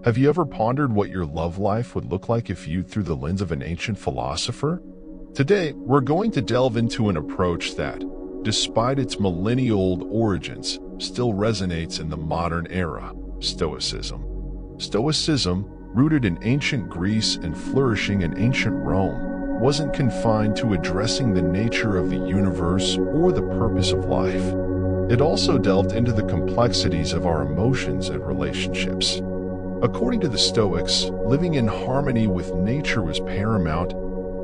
Have you ever pondered what your love life would look like if viewed through the lens of an ancient philosopher? Today, we're going to delve into an approach that, despite its millennia-old origins, still resonates in the modern era: Stoicism. Stoicism, rooted in ancient Greece and flourishing in ancient Rome, wasn't confined to addressing the nature of the universe or the purpose of life. It also delved into the complexities of our emotions and relationships. According to the Stoics, living in harmony with nature was paramount,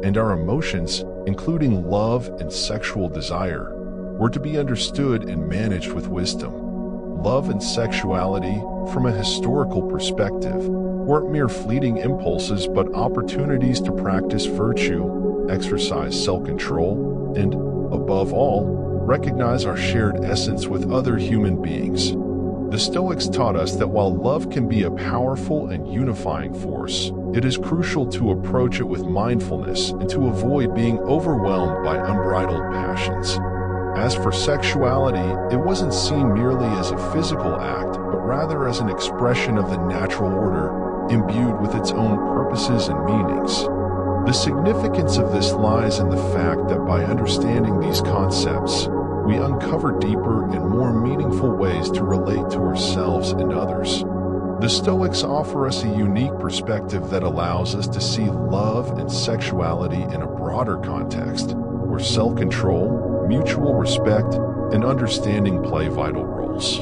and our emotions, including love and sexual desire, were to be understood and managed with wisdom. Love and sexuality, from a historical perspective, weren't mere fleeting impulses but opportunities to practice virtue, exercise self-control, and, above all, recognize our shared essence with other human beings. The Stoics taught us that while love can be a powerful and unifying force, it is crucial to approach it with mindfulness and to avoid being overwhelmed by unbridled passions. As for sexuality, it wasn't seen merely as a physical act, but rather as an expression of the natural order, imbued with its own purposes and meanings. The significance of this lies in the fact that by understanding these concepts, we uncover deeper and more meaningful ways to relate to ourselves and others. The Stoics offer us a unique perspective that allows us to see love and sexuality in a broader context, where self-control, mutual respect, and understanding play vital roles.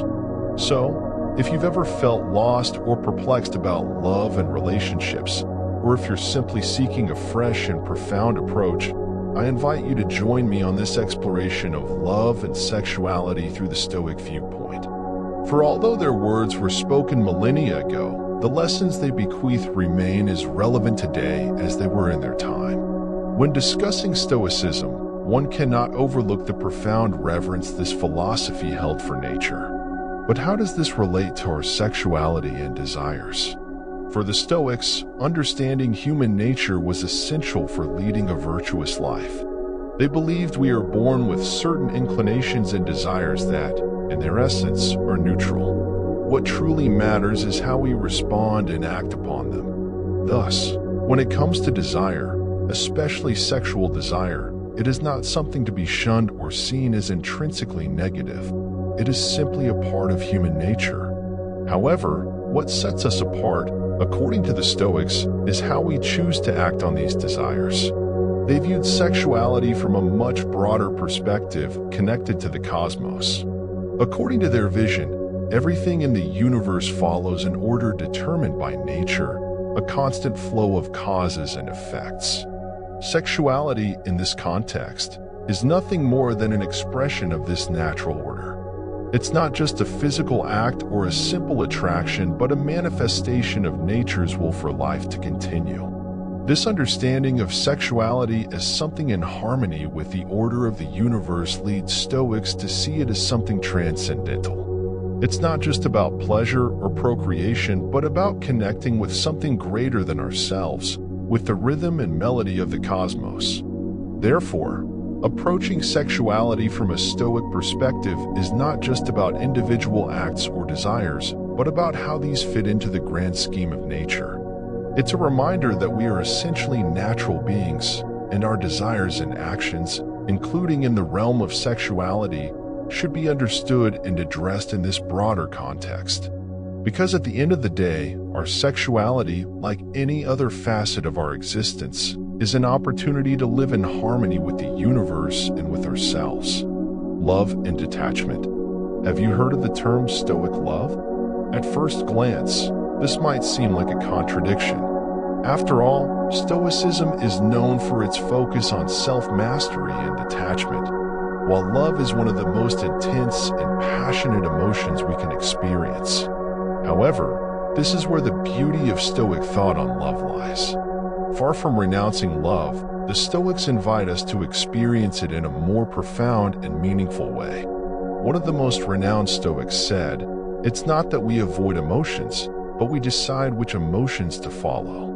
So, if you've ever felt lost or perplexed about love and relationships, or if you're simply seeking a fresh and profound approach, I invite you to join me on this exploration of love and sexuality through the Stoic viewpoint. For although their words were spoken millennia ago, the lessons they bequeath remain as relevant today as they were in their time. When discussing Stoicism, one cannot overlook the profound reverence this philosophy held for nature. But how does this relate to our sexuality and desires? For the Stoics, understanding human nature was essential for leading a virtuous life. They believed we are born with certain inclinations and desires that, in their essence, are neutral. What truly matters is how we respond and act upon them. Thus, when it comes to desire, especially sexual desire, it is not something to be shunned or seen as intrinsically negative. It is simply a part of human nature. However, what sets us apart, according to the Stoics, is how we choose to act on these desires. They viewed sexuality from a much broader perspective, connected to the cosmos. According to their vision, everything in the universe follows an order determined by nature, a constant flow of causes and effects. Sexuality, in this context, is nothing more than an expression of this natural order. It's not just a physical act or a simple attraction, but a manifestation of nature's will for life to continue. This understanding of sexuality as something in harmony with the order of the universe leads Stoics to see it as something transcendental. It's not just about pleasure or procreation, but about connecting with something greater than ourselves, with the rhythm and melody of the cosmos. Therefore, approaching sexuality from a Stoic perspective is not just about individual acts or desires, but about how these fit into the grand scheme of nature. It's a reminder that we are essentially natural beings, and our desires and actions, including in the realm of sexuality, should be understood and addressed in this broader context. Because at the end of the day, our sexuality, like any other facet of our existence, is an opportunity to live in harmony with the universe and with ourselves. Love and detachment. Have you heard of the term Stoic love? At first glance, this might seem like a contradiction. After all, Stoicism is known for its focus on self-mastery and detachment, while love is one of the most intense and passionate emotions we can experience. However, this is where the beauty of Stoic thought on love lies. Far from renouncing love, the Stoics invite us to experience it in a more profound and meaningful way. One of the most renowned Stoics said, "It's not that we avoid emotions, but we decide which emotions to follow."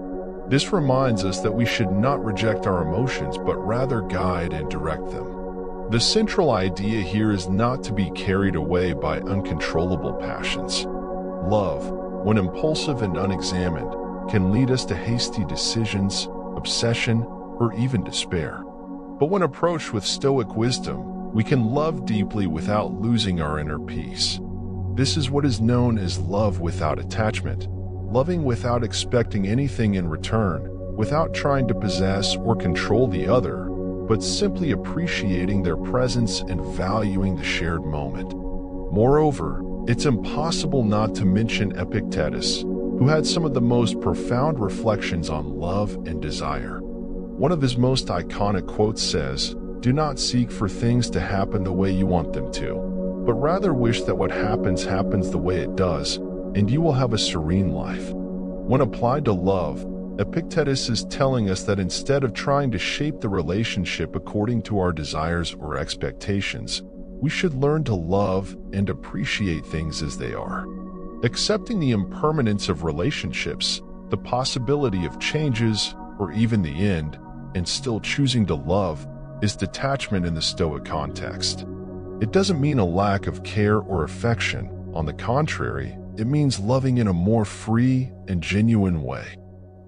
This reminds us that we should not reject our emotions, but rather guide and direct them. The central idea here is not to be carried away by uncontrollable passions. Love, when impulsive and unexamined, can lead us to hasty decisions, obsession, or even despair. But when approached with Stoic wisdom, we can love deeply without losing our inner peace. This is what is known as love without attachment, loving without expecting anything in return, without trying to possess or control the other, but simply appreciating their presence and valuing the shared moment. Moreover, it's impossible not to mention Epictetus, who had some of the most profound reflections on love and desire. One of his most iconic quotes says, "Do not seek for things to happen the way you want them to, but rather wish that what happens happens the way it does, and you will have a serene life." When applied to love, Epictetus is telling us that instead of trying to shape the relationship according to our desires or expectations, we should learn to love and appreciate things as they are. Accepting the impermanence of relationships, the possibility of changes, or even the end, and still choosing to love, is detachment in the Stoic context. It doesn't mean a lack of care or affection. On the contrary, it means loving in a more free and genuine way.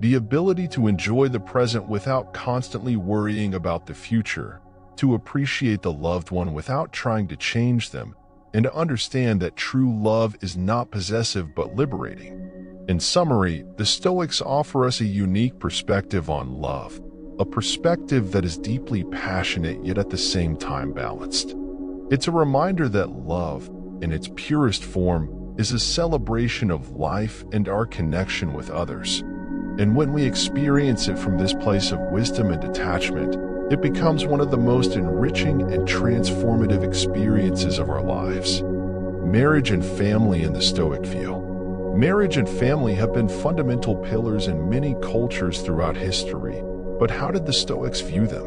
The ability to enjoy the present without constantly worrying about the future, to appreciate the loved one without trying to change them, and to understand that true love is not possessive but liberating. In summary, the Stoics offer us a unique perspective on love, a perspective that is deeply passionate yet at the same time balanced. It's a reminder that love, in its purest form, is a celebration of life and our connection with others. And when we experience it from this place of wisdom and detachment, it becomes one of the most enriching and transformative experiences of our lives. Marriage and family in the Stoic view. Marriage and family have been fundamental pillars in many cultures throughout history, but how did the Stoics view them?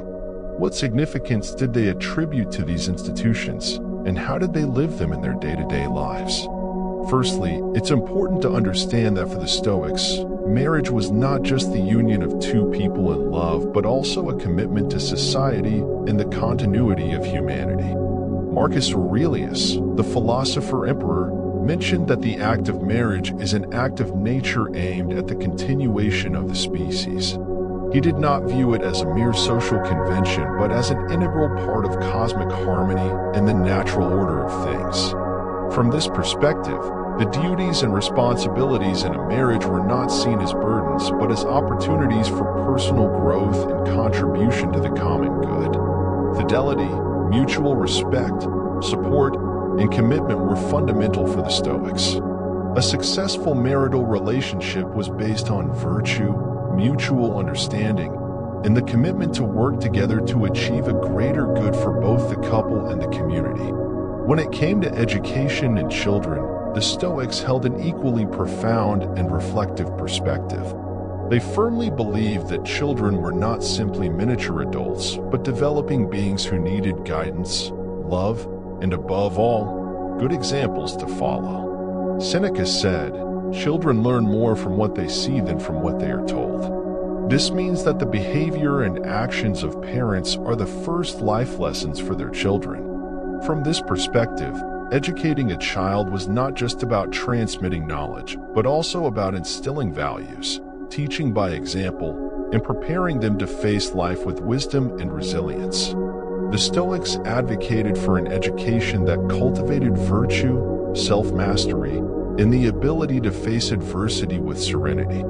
What significance did they attribute to these institutions, and how did they live them in their day-to-day lives? Firstly, it's important to understand that for the Stoics, marriage was not just the union of two people in love, but also a commitment to society and the continuity of humanity. Marcus Aurelius, the philosopher-emperor, mentioned that the act of marriage is an act of nature aimed at the continuation of the species. He did not view it as a mere social convention, but as an integral part of cosmic harmony and the natural order of things. From this perspective, the duties and responsibilities in a marriage were not seen as burdens, but as opportunities for personal growth and contribution to the common good. Fidelity, mutual respect, support, and commitment were fundamental for the Stoics. A successful marital relationship was based on virtue, mutual understanding, and the commitment to work together to achieve a greater good for both the couple and the community. When it came to education and children, the Stoics held an equally profound and reflective perspective. They firmly believed that children were not simply miniature adults, but developing beings who needed guidance, love, and above all, good examples to follow. Seneca said, "Children learn more from what they see than from what they are told." This means that the behavior and actions of parents are the first life lessons for their children. From this perspective, educating a child was not just about transmitting knowledge, but also about instilling values, teaching by example, and preparing them to face life with wisdom and resilience. The Stoics advocated for an education that cultivated virtue, self-mastery, and the ability to face adversity with serenity.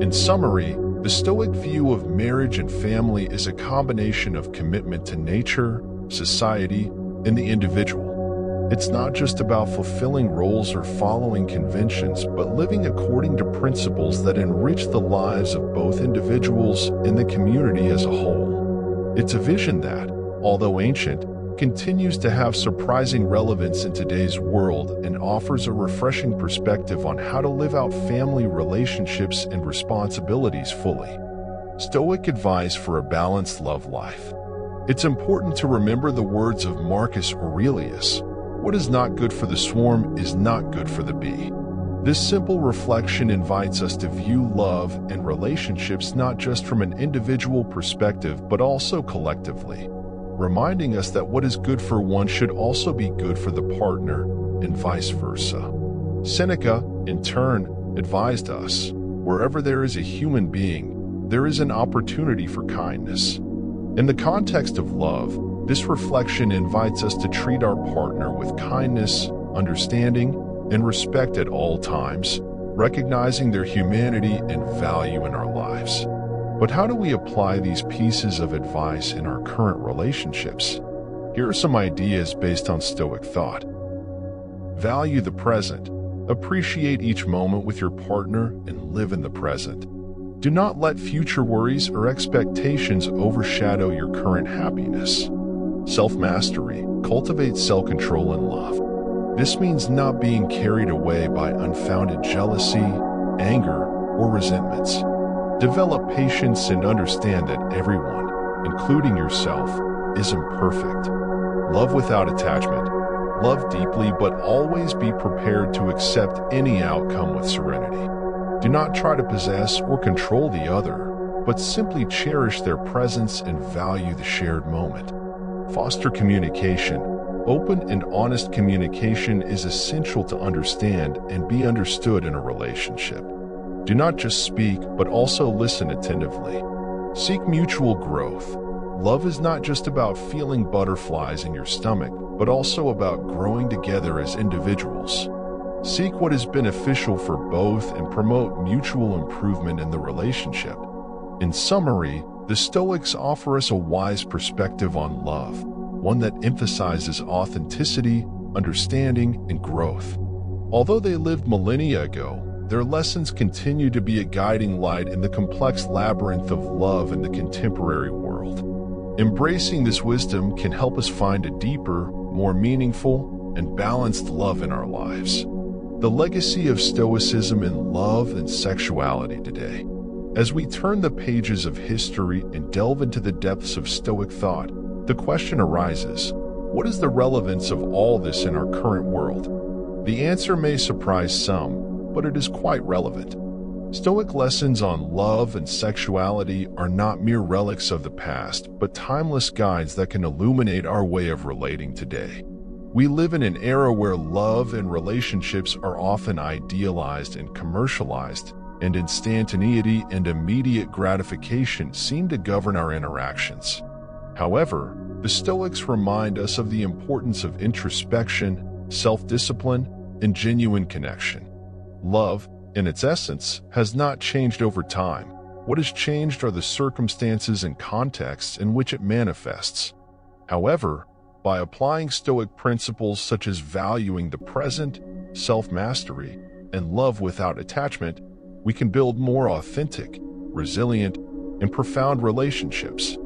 In summary, the Stoic view of marriage and family is a combination of commitment to nature, society, and the individual. It's not just about fulfilling roles or following conventions, but living according to principles that enrich the lives of both individuals and the community as a whole. It's a vision that, although ancient, continues to have surprising relevance in today's world and offers a refreshing perspective on how to live out family relationships and responsibilities fully. Stoic advice for a balanced love life. It's important to remember the words of Marcus Aurelius: "What is not good for the swarm is not good for the bee." This simple reflection invites us to view love and relationships not just from an individual perspective but also collectively, reminding us that what is good for one should also be good for the partner, and vice versa. Seneca, in turn, advised us, "Wherever there is a human being, there is an opportunity for kindness." In the context of love, this reflection invites us to treat our partner with kindness, understanding, and respect at all times, recognizing their humanity and value in our lives. But how do we apply these pieces of advice in our current relationships? Here are some ideas based on Stoic thought. Value the present. Appreciate each moment with your partner and live in the present. Do not let future worries or expectations overshadow your current happiness. Self-mastery. Cultivate self-control and love. This means not being carried away by unfounded jealousy, anger, or resentments. Develop patience and understand that everyone, including yourself, is imperfect. Love without attachment. Love deeply, but always be prepared to accept any outcome with serenity. Do not try to possess or control the other, but simply cherish their presence and value the shared moment. Foster communication. Open and honest communication is essential to understand and be understood in a relationship. Do not just speak, but also listen attentively. Seek mutual growth. Love is not just about feeling butterflies in your stomach, but also about growing together as individuals. Seek what is beneficial for both and promote mutual improvement in the relationship. In summary, the Stoics offer us a wise perspective on love, one that emphasizes authenticity, understanding, and growth. Although they lived millennia ago, their lessons continue to be a guiding light in the complex labyrinth of love in the contemporary world. Embracing this wisdom can help us find a deeper, more meaningful, and balanced love in our lives. The legacy of Stoicism in love and sexuality today. As we turn the pages of history and delve into the depths of Stoic thought, the question arises, what is the relevance of all this in our current world? The answer may surprise some, but it is quite relevant. Stoic lessons on love and sexuality are not mere relics of the past, but timeless guides that can illuminate our way of relating today. We live in an era where love and relationships are often idealized and commercialized, and instantaneity and immediate gratification seem to govern our interactions. However, the Stoics remind us of the importance of introspection, self-discipline, and genuine connection. Love, in its essence, has not changed over time. What has changed are the circumstances and contexts in which it manifests. However, by applying Stoic principles such as valuing the present, self-mastery, and love without attachment, we can build more authentic, resilient, and profound relationships.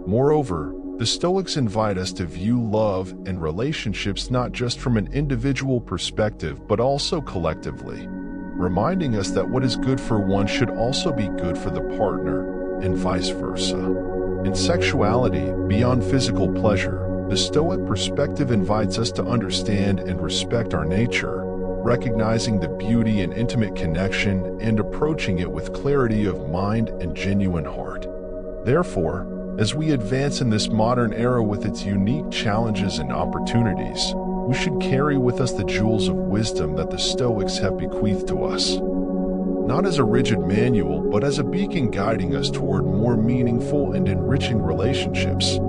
Moreover, the Stoics invite us to view love and relationships not just from an individual perspective but also collectively, reminding us that what is good for one should also be good for the partner, and vice versa. In sexuality, beyond physical pleasure, the Stoic perspective invites us to understand and respect our nature, recognizing the beauty in intimate connection and approaching it with clarity of mind and genuine heart. Therefore, as we advance in this modern era with its unique challenges and opportunities, we should carry with us the jewels of wisdom that the Stoics have bequeathed to us. Not as a rigid manual, but as a beacon guiding us toward more meaningful and enriching relationships.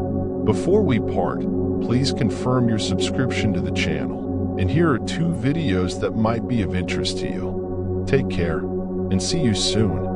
Before we part, please confirm your subscription to the channel. And here are 2 videos that might be of interest to you. Take care, and see you soon.